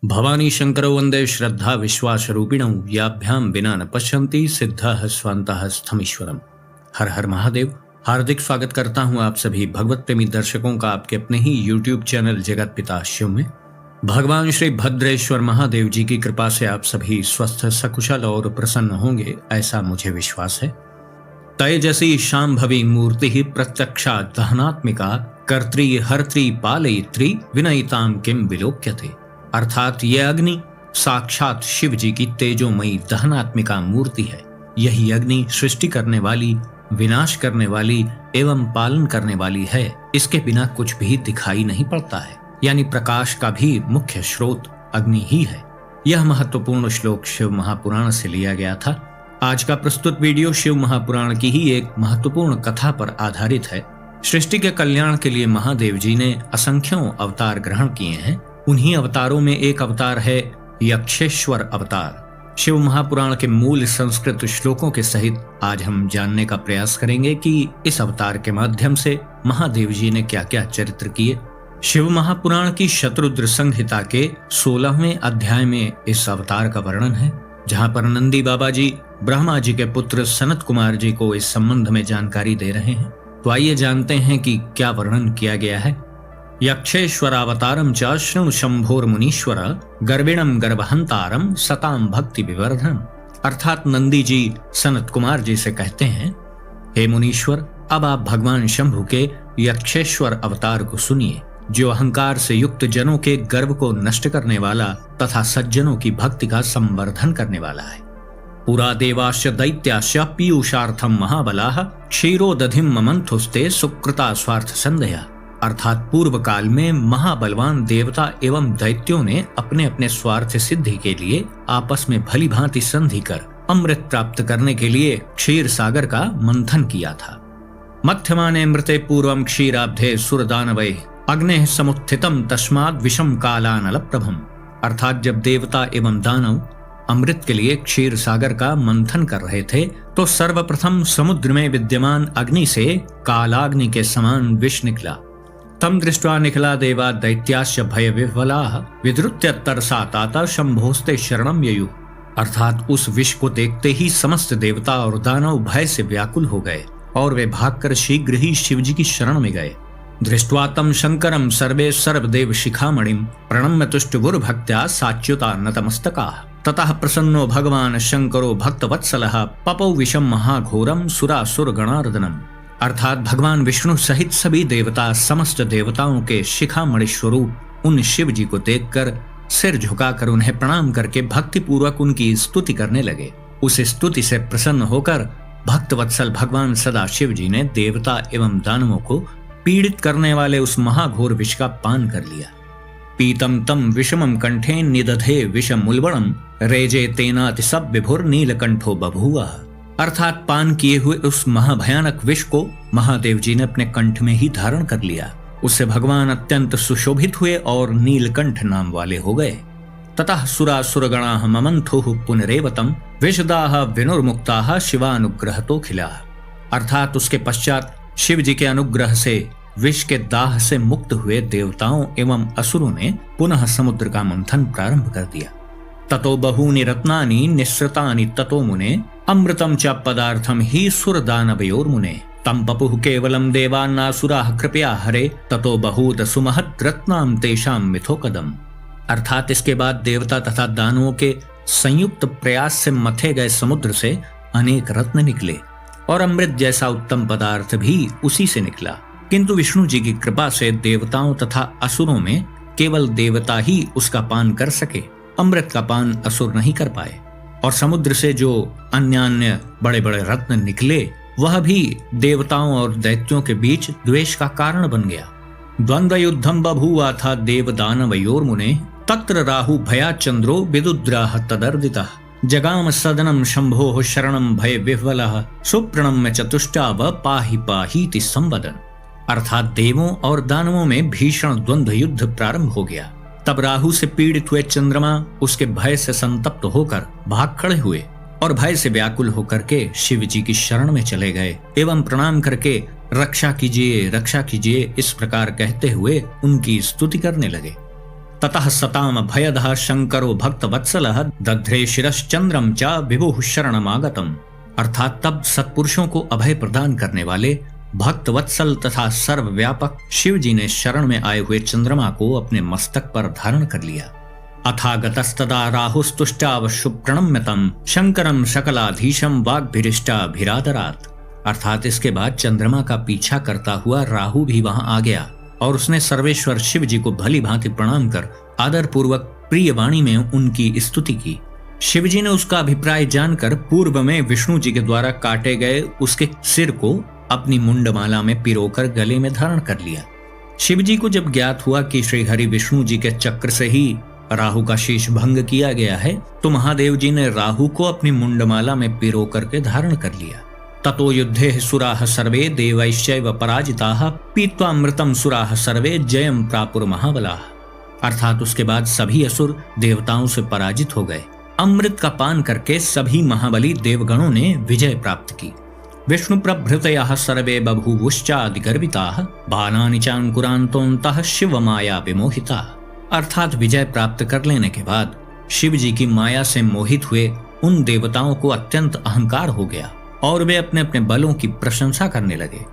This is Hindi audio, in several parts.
भवानी शंकरौ वंदे श्रद्धा विश्वास रूपिणौ याभ्यां विना न पश्यन्ति सिद्धः स्वान्तः स्थमीश्वरम। हर हर महादेव। हार्दिक स्वागत करता हूं आप सभी भगवत प्रेमी दर्शकों का आपके अपने ही YouTube चैनल जगत पिता शिव में। भगवान श्री भद्रेश्वर महादेव जी की कृपा से आप सभी स्वस्थ सकुशल और प्रसन्न होंगे, ऐसा मुझे विश्वास है। तेजसी शांभवी मूर्ति प्रत्यक्षा दहनात्मिका कर्त्री हर्त्री पालयित्री विनयिताम किम विलोक्यते। अर्थात यह अग्नि साक्षात शिव जी की तेजोमयी दहनात्मिका मूर्ति है। यही अग्नि सृष्टि करने वाली, विनाश करने वाली एवं पालन करने वाली है। इसके बिना कुछ भी दिखाई नहीं पड़ता है, यानी प्रकाश का भी मुख्य स्रोत अग्नि ही है। यह महत्वपूर्ण श्लोक शिव महापुराण से लिया गया था। आज का प्रस्तुत वीडियो शिव महापुराण की ही एक महत्वपूर्ण कथा पर आधारित है। सृष्टि के कल्याण के लिए महादेव जी ने असंख्यों अवतार ग्रहण किए हैं। उन्हीं अवतारों में एक अवतार है यक्षेश्वर अवतार। शिव महापुराण के मूल संस्कृत श्लोकों के सहित आज हम जानने का प्रयास करेंगे कि इस अवतार के माध्यम से महादेव जी ने क्या क्या चरित्र किए। शिव महापुराण की शतरुद्र संहिता के 16वें अध्याय में इस अवतार का वर्णन है, जहाँ पर नंदी बाबा जी ब्रह्मा जी के पुत्र सनत कुमार जी को इस संबंध में जानकारी दे रहे हैं। तो आइए जानते हैं कि क्या वर्णन किया गया है। यक्षेश्वरावतारम च शृणु शंभोर मुनीश्वर गर्विणम गर्भहंतारम सताम भक्ति विवर्धनम। अर्थात नंदी जी सनत कुमार जी से कहते हैं, हे मुनीश्वर, अब आप भगवान शंभु के यक्षेश्वर अवतार को सुनिए, जो अहंकार से युक्त जनों के गर्व को नष्ट करने वाला तथा सज्जनों की भक्ति का संवर्धन करने वाला है। पुरा देवाश्च दैत्याश्च पीयूषार्थम महाबलाः क्षीरोदधिम ममंथुस्ते सुकृता स्वार्थ संध्या। अर्थात पूर्व काल में महाबलवान देवता एवं दैत्यों ने अपने अपने स्वार्थ सिद्धि के लिए आपस में भली भांति संधि कर अमृत प्राप्त करने के लिए क्षीर सागर का मंथन किया था। मध्यमाने मृते पूर्वम क्षीराब्धे सुरदानवै अग्ने समुत्थितम तस्माद् विषम कालानल प्रभम। अर्थात जब देवता एवं दानव अमृत के लिए क्षीर सागर का मंथन कर रहे थे, तो सर्वप्रथम समुद्र में विद्यमान अग्नि से कालाग्नि के समान विष निकला। तम दृष्ट्वा निखला देवा दैत्याश्च भय विह्वलाः विद्रुत्य तरसा ताता शंभोस्ते शरणम ययुः। अर्थात उस विष को देखते ही समस्त देवता और दानव भय से व्याकुल हो गए और वे भागकर शीघ्र ही शिव जी की शरण में गए। दृष्ट्वा तम शंकरम सर्वे सर्वदेव शिखामणिम प्रणम्य तुष्टुगुर भक्त्या साच्युता नतमस्तकाः। ततः प्रसन्नो भगवान शंकरो भक्तवत्सलः पपौ विषम महाघोरम सुरासुर गणार्दनम। अर्थात भगवान विष्णु सहित सभी देवता समस्त देवताओं के शिखामणि स्वरूप उन शिव जी को देखकर सिर झुकाकर उन्हें प्रणाम करके भक्ति पूर्वक उनकी स्तुति करने लगे। उस स्तुति से प्रसन्न होकर भक्तवत्सल भगवान सदाशिव जी ने देवता एवं दानवों को पीड़ित करने वाले उस महाघोर विष का पान कर लिया। पीतम तम विषमम कंठे निदधे विषमुल्बणम रेजे तेनाति सब विभुर नीलकंठो बभूवः। अर्थात पान किए हुए उस महाभयानक विष को महादेव जी ने अपने कंठ में ही धारण कर लिया। उससे भगवान अत्यंत सुशोभित हुए और नीलकंठ नाम वाले हो गए। ततः सुरासुरगणाः ममंथुः पुनरेवतम विषदाः विनुर्मुक्ताः शिवानुग्रहतो खिलाः। अर्थात उसके पश्चात शिव जी के अनुग्रह से विष के दाह से मुक्त हुए देवताओं एवं असुरों ने पुनः समुद्र का मंथन प्रारंभ कर दिया। ततो बहूनि रत्नानि निःसृतानि ततो मुने अमृतम च पदार्थम ही सुरदानवयोर्मुने तम पपुः केवलम देवान्नासुराः कृपया हरे ततो बहूद सुमहत् रत्नाम तेषाम मिथो कदम। अर्थात इसके बाद देवता तथा दानवों के संयुक्त प्रयास से मथे गए समुद्र से अनेक रत्न निकले और अमृत जैसा उत्तम पदार्थ भी उसी से निकला। किंतु विष्णु जी की कृपा से देवताओं तथा असुरों में केवल देवता ही उसका पान कर सके, अमृत का पान असुर नहीं कर पाए। और समुद्र से जो अन्य बड़े बड़े रत्न निकले वह भी देवताओं और दैत्यों के बीच द्वेष का कारण बन गया। द्वंद्व युद्धम बभूवा था देव दानवयोर्मुने तत्र राहु भया चंद्रो विदुद्राह तदर्दितः जगाम सदनम शंभोः शरणम भय विह्वलः सुप्रणम्य चतुष्टाव पाहि पाहीति संवदन। अर्थात देवों और दानवों में भीषण द्वंद्व युद्ध प्रारंभ हो गया। तब राहु से पीड़ित हुए चंद्रमा उसके भय से संतप्त होकर भाग खड़े हुए और भय से व्याकुल होकर के शिव जी की शरण में चले गए एवं प्रणाम करके रक्षा कीजिए इस प्रकार कहते हुए उनकी स्तुति करने लगे। ततः सताम भयदः शंकरो भक्तवत्सलः दध्रे शिरश्चंद्रम च विभुः शरणमागतम। अर्थात तब सत्पुरुषों को अभय प्रदान करने वाले भक्त वत्सल तथा सर्वव्यापक शिव जी ने शरण में आए हुए चंद्रमा को अपने मस्तक पर धारण कर लिया। अथागतस्तदा राहुस्तुष्टाव शुप्रणम्यतम शंकरम शकलाधीशम वाग्भिरिष्टाभिरादरात्। अर्थात इसके बाद चंद्रमा का पीछा करता हुआ राहु भी वहां आ गया और उसने सर्वेश्वर शिव जी को भली भांति प्रणाम कर आदर पूर्वक प्रिय वाणी में उनकी स्तुति की। शिव जी ने उसका अभिप्राय जानकर पूर्व में विष्णु जी के द्वारा काटे गए उसके सिर को अपनी मुंडमाला में पिरोकर गले में धारण कर लिया। शिव जी को जब ज्ञात हुआ कि श्री हरि विष्णु जी के चक्र से ही राहु का शीश भंग किया गया है, तो महादेव जी ने राहु को अपनी मुंडमाला में पिरो करके धारण कर लिया। ततो युद्धे सुराः सर्वे देवैश्चैव पराजिताः पीत्वा अमृतम सुराः सर्वे जयम प्रापुर महाबलाः। अर्थात उसके बाद सभी असुर देवताओं से पराजित हो गए। अमृत का पान करके सभी महाबली देवगणों ने विजय प्राप्त की। विष्णु प्रभृतयः सर्वे बभूवुश्चादिगर्विताः बाणानि चांकुरान्तोऽन्तः शिव माया विमोहिताः। अर्थात विजय प्राप्त कर लेने के बाद शिव जी की माया से मोहित हुए उन देवताओं को अत्यंत अहंकार हो गया और वे अपने अपने बलों की प्रशंसा करने लगे।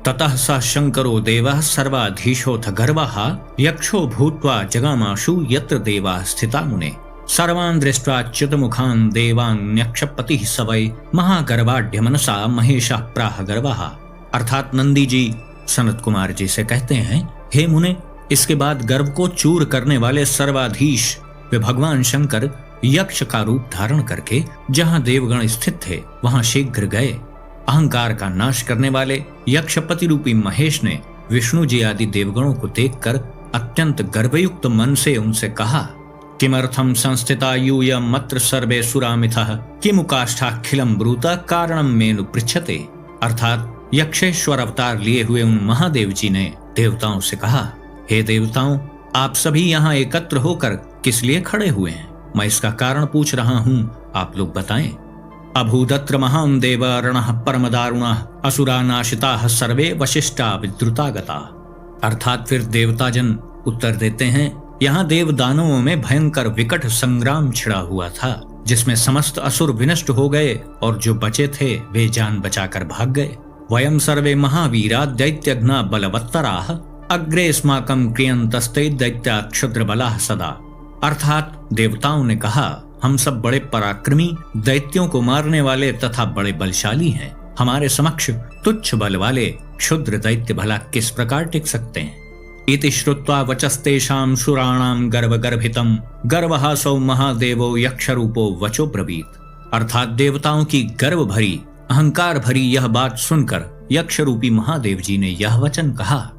ततः स शंकरो देवः सर्वाधीशोऽथ गर्वः यक्षो भूत्वा जगामाशु यत्र देवाः स्थिता मुने सर्वान् दृष्ट्वा च्युतमुखान् देवान् न्यक्षपतिः स वै महागर्वाढ्य मनसा महेशः प्राह गर्वः। अर्थात नंदी जी सनत कुमार जी से कहते हैं, हे मुने, इसके बाद गर्व को चूर करने वाले सर्वाधीश वे भगवान शंकर यक्ष का रूप धारण करके जहां देवगण स्थित थे वहां शीघ्र गए। अहंकार का नाश करने वाले यक्षपति रूपी महेश ने विष्णु जी आदि देवगणों को देखकर अत्यंत गर्वयुक्त मन से उनसे कहा, किमर्थम संस्थिता यूयं मत्र सर्वे सुरामिथः किमुकाष्ठाखिलम ब्रूता कारणम मेनु पृच्छते। अर्थात यक्षेश्वर अवतार लिए हुए उन महादेव जी ने देवताओं से कहा, हे देवताओं, आप सभी यहाँ एकत्र होकर किस लिए खड़े हुए हैं? मैं इसका कारण पूछ रहा हूँ, आप लोग बताएं। अभूदत्र महां देव रणः परम दारुणः असुरा नाशिताः सर्वे वशिष्ठा विद्रुतागता। अर्थात फिर देवताजन उत्तर देते हैं, यहाँ देव दानवों में भयंकर विकट संग्राम छिड़ा हुआ था जिसमें समस्त असुर विनष्ट हो गए और जो बचे थे वे जान बचाकर भाग गए। वयं सर्वे महावीरा दैत्यघ्ना बलवत्तराः अग्रे अस्माकं क्रियन्तस्ते दैत्या क्षुद्र बलाः सदा। अर्थात देवताओं ने कहा, हम सब बड़े पराक्रमी दैत्यों को मारने वाले तथा बड़े बलशाली हैं। हमारे समक्ष तुच्छ बल वाले क्षुद्र दैत्य भला किस प्रकार टिक सकते हैं। इति श्रुत्वा वचस्तेषां सुराणां गर्भगर्भितं गर्वहासौ महादेवो यक्षरूपो वचो ब्रवीत। अर्थात देवताओं की गर्व भरी अहंकार भरी यह बात सुनकर यक्ष रूपी महादेव जी ने यह वचन कहा,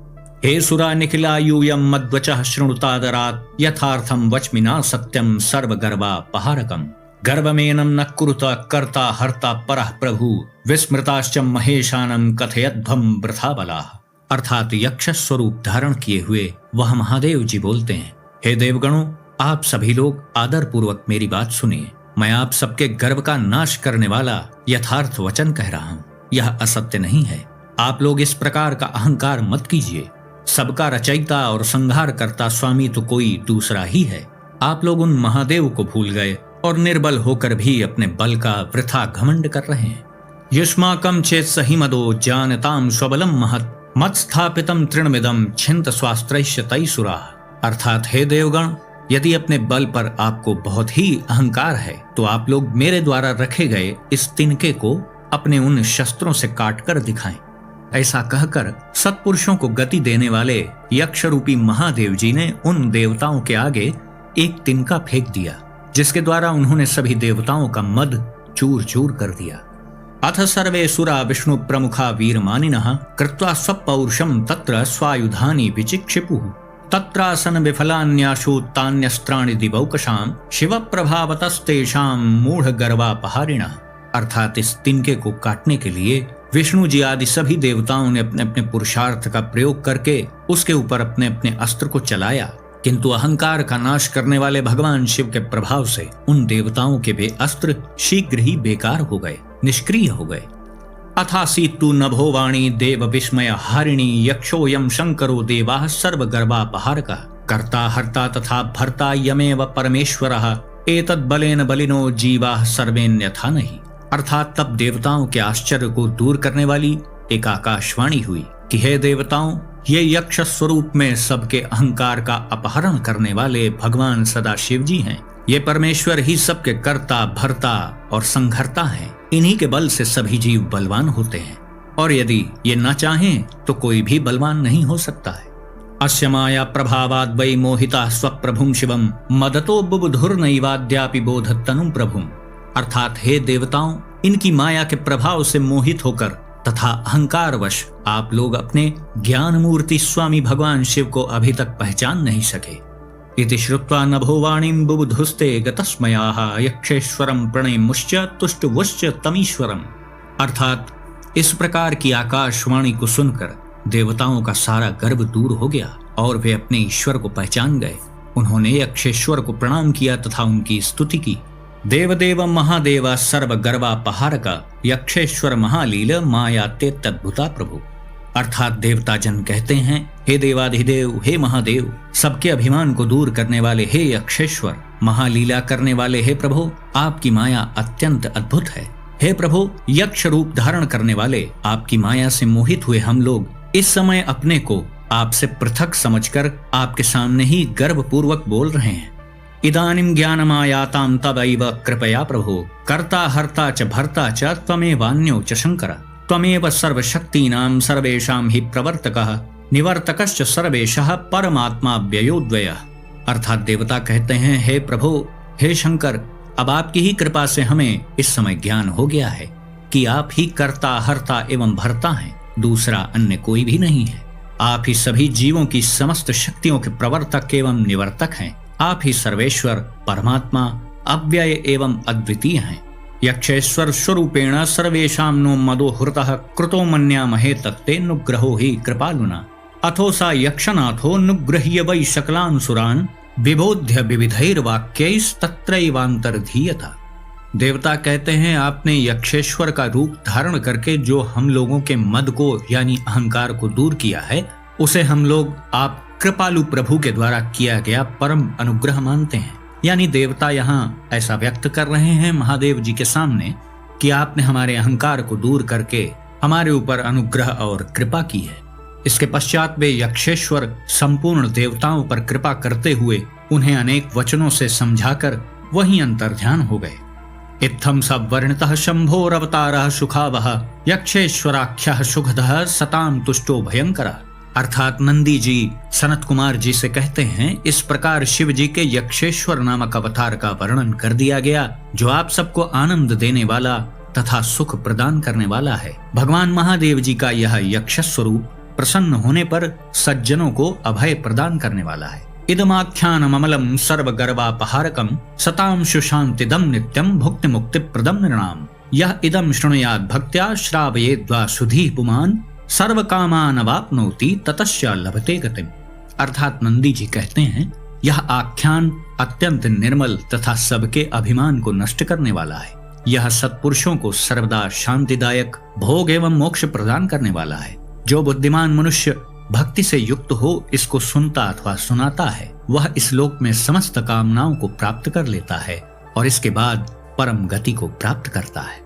हे सुरा निखिला यूयं मद्वचः शृणुतादरात् यथार्थं वच्मिना सत्यं सर्वगर्वापहारकम् गर्वमेनं न कुरुत कर्ता हर्ता परः प्रभु विस्मृताश्च महेशानं कथयध्वं वृथा बलाः। अर्थात यक्ष स्वरूप धारण किए हुए वह महादेव जी बोलते हैं, हे देवगणों, आप सभी लोग आदर पूर्वक मेरी बात सुनिए। मैं आप सबके गर्व का नाश करने वाला यथार्थ वचन कह रहा हूँ, यह असत्य नहीं है। आप लोग इस प्रकार का अहंकार मत कीजिए। सबका रचयिता और संहार करता स्वामी तो कोई दूसरा ही है। आप लोग उन महादेव को भूल गए और निर्बल होकर भी अपने बल का वृथा घमंड कर रहे हैं। युष्माकं चेत् सहिमदो जानतां स्वबलं महत् मत स्थापितम तृणमिदम छिन्त स्वास्त्रैश्य तैसुराः। अर्थात हे देवगण, यदि अपने बल पर आपको बहुत ही अहंकार है तो आप लोग मेरे द्वारा रखे गए इस तिनके को अपने उन शस्त्रों से काट कर दिखाएं। ऐसा कहकर सत्पुरुषों को गति देने वाले यक्ष रूपी महादेव जी ने उन देवताओं के आगे एक तिनका फेंक दिया, जिसके द्वारा उन्होंने सभी देवताओं का मद चूर चूर कर दिया। अथ सर्वे सुरा विष्णु प्रमुखा वीरमानिनः कृत्वा स्वपौरुषं तत्र स्वायुधानि विचिक्षिपुः तत्रासन विफलान्याशु तान्यस्त्राणि दिवौकशां शिव प्रभावतस्तेषां मूढ़ गर्वापहारिणः। अर्थात इस तिनके को काटने के लिए विष्णु जी आदि सभी देवताओं ने अपने अपने पुरुषार्थ का प्रयोग करके उसके ऊपर अपने अपने अस्त्र को चलाया, किंतु अहंकार का नाश करने वाले भगवान शिव के प्रभाव से उन देवताओं के वे अस्त्र शीघ्र ही बेकार हो गए, निष्क्रिय हो गए। अथासीतु नभो वाणी देव विस्मय हारिणी यक्षोयम शंकरो देवाः सर्वगर्वापहारकः। कर्ता हर्ता तथा भर्ता यमेव परमेश्वरः एतद् बलेन बलिनो जीवाः सर्वेन्यथा नहीं। अर्थात तब देवताओं के आश्चर्य को दूर करने वाली एक आकाशवाणी हुई कि हे देवताओं, ये यक्ष स्वरूप में सबके अहंकार का अपहरण करने वाले भगवान सदाशिव जी हैं। ये परमेश्वर ही सबके कर्ता भर्ता और संहर्ता हैं। इन्हीं के बल से सभी जीव बलवान होते हैं और यदि ये न चाहें तो कोई भी बलवान नहीं हो सकता है। अस्य माया प्रभावाद वै मोहिता स्वप्रभुम शिवम मदतो बुबुधुर्नैवाद्यापि बोधतनुम प्रभुम। अर्थात हे देवताओं, इनकी माया के प्रभाव से मोहित होकर तथा अहंकारवश आप लोग अपने ज्ञान मूर्ति स्वामी भगवान शिव को अभी तक पहचान नहीं सके। इति श्रुत्वा नभो वाणीं बुबुधुस्ते गतस्मयाः यक्षेश्वरं प्रणेमुश्च तुष्टवुश्च तमीश्वरम। अर्थात इस प्रकार की आकाशवाणी को सुनकर देवताओं का सारा गर्व दूर हो गया और वे अपने ईश्वर को पहचान गए। उन्होंने यक्षेश्वर को प्रणाम किया तथा उनकी स्तुति की। देवदेव महादेव सर्वगर्वापहारक यक्षेश्वर महालील माया ते तद्भुता प्रभु। अर्थात देवता जन कहते हैं, हे देवाधिदेव, हे महादेव, सबके अभिमान को दूर करने वाले हे यक्षेश्वर, महालीला करने वाले हे प्रभु, आपकी माया अत्यंत अद्भुत है। हे प्रभु, यक्ष रूप धारण करने वाले आपकी माया से मोहित हुए हम लोग इस समय अपने को आपसे पृथक समझकर आपके सामने ही गर्वपूर्वक बोल रहे हैं। इदानीं ज्ञानमायातां तदैव कृपया प्रभो कर्ता हर्ता च भर्ता च त्वमेवान्यो च शंकर त्वमेव सर्वशक्तीनां सर्वेषां हि प्रवर्तकः निवर्तकश्च सर्वेशः परमात्मा व्ययोद्वयः। अर्थात देवता कहते हैं, हे प्रभु, हे शंकर, अब आपकी ही कृपा से हमें इस समय ज्ञान हो गया है कि आप ही कर्ता हर्ता एवं भर्ता हैं, दूसरा अन्य कोई भी नहीं है। आप ही सभी जीवों की समस्त शक्तियों के प्रवर्तक एवं निवर्तक हैं। आप ही सर्वेश्वर परमात्मा अव्यय एवं अद्वितीय हैं। यक्षेश्वर स्वरूपेण सर्वेषां नो मदो हृतः कृतो मन्यामहे तत्ते नुग्रहो हि कृपालुना अथो सा यक्षनाथो नुग्रह्य वै सकलान् सुरान् विबोध्य विविधैर्वाक्यैस्तत्रैवान्तर्धीयता। देवता कहते हैं, आपने यक्षेश्वर का रूप धारण करके जो हम लोगों के मद को यानी अहंकार को दूर किया है, उसे हम लोग आप कृपालु प्रभु के द्वारा किया गया परम अनुग्रह मानते हैं। यानी देवता यहाँ ऐसा व्यक्त कर रहे हैं महादेव जी के सामने कि आपने हमारे अहंकार को दूर करके हमारे ऊपर अनुग्रह और कृपा की है। इसके पश्चात वे यक्षेश्वर संपूर्ण देवताओं पर कृपा करते हुए उन्हें अनेक वचनों से समझाकर वहीं अंतर्ध्यान हो गए। इत्थं सवर्णितः शंभोरवतारः सुखावह यक्षेश्वराख्यः सुखदः सताम तुष्टो भयंकरः। अर्थात नंदी जी सनत कुमार जी से कहते हैं, इस प्रकार शिव जी के यक्षेश्वर नामक अवतार का वर्णन कर दिया गया, जो आप सबको आनंद देने वाला तथा सुख प्रदान करने वाला है। भगवान महादेव जी का यह यक्ष स्वरूप प्रसन्न होने पर सज्जनों को अभय प्रदान करने वाला है। इदमाख्यानम अमलम सर्वगर्वापहारकम सतां सुशांतिदम नित्यम भुक्ति मुक्ति प्रदम नृणाम यह इदम शृणुयाद भक्त्या श्रावयेद्वा सुधी पुमान सर्व कामान अवाप्नोति ततश्च लभते गतिम। अर्थात नंदी जी कहते हैं, यह आख्यान अत्यंत निर्मल तथा सबके अभिमान को नष्ट करने वाला है। यह सत्पुरुषों को सर्वदा शांतिदायक भोग एवं मोक्ष प्रदान करने वाला है। जो बुद्धिमान मनुष्य भक्ति से युक्त हो इसको सुनता अथवा सुनाता है, वह इस लोक में समस्त कामनाओं को प्राप्त कर लेता है और इसके बाद परम गति को प्राप्त करता है।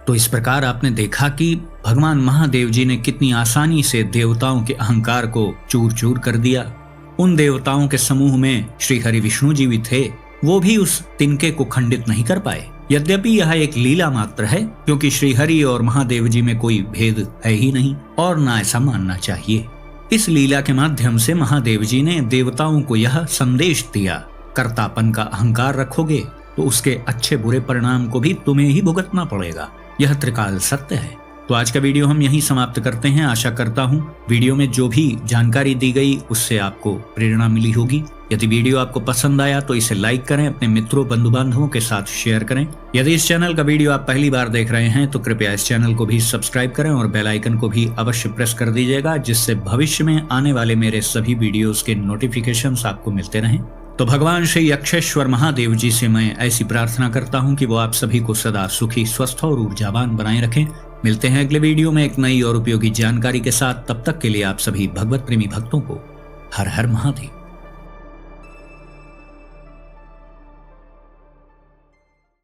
तो इस प्रकार आपने देखा कि भगवान महादेव जी ने कितनी आसानी से देवताओं के अहंकार को चूर चूर कर दिया। उन देवताओं के समूह में श्री हरि विष्णु जी भी थे, वो भी उस तिनके को खंडित नहीं कर पाए। यद्यपि यह एक लीला मात्र है, क्योंकि श्री हरि और महादेव जी में कोई भेद है ही नहीं और ना ऐसा मानना चाहिए। इस लीला के माध्यम से महादेव जी ने देवताओं को यह संदेश दिया, कर्तापन का अहंकार रखोगे तो उसके अच्छे बुरे परिणाम को भी तुम्हें ही भुगतना पड़ेगा। यह त्रिकाल सत्य है। तो आज का वीडियो हम यहीं समाप्त करते हैं। आशा करता हूँ वीडियो में जो भी जानकारी दी गई उससे आपको प्रेरणा मिली होगी। यदि वीडियो आपको पसंद आया तो इसे लाइक करें, अपने मित्रों बंधु बांधवों के साथ शेयर करें। यदि इस चैनल का वीडियो आप पहली बार देख रहे हैं तो कृपया इस चैनल को भी सब्सक्राइब करें और बेल आइकन को भी अवश्य प्रेस कर दीजिएगा, जिससे भविष्य में आने वाले मेरे सभी वीडियोस के नोटिफिकेशंस आपको मिलते रहें। तो भगवान श्री यक्षेश्वर महादेव जी से मैं ऐसी प्रार्थना करता हूँ कि वो आप सभी को सदा सुखी, स्वस्थ और ऊर्जावान बनाए रखें। मिलते हैं अगले वीडियो में एक नई और उपयोगी जानकारी के साथ। तब तक के लिए आप सभी भगवत प्रेमी भक्तों को हर हर महादेव।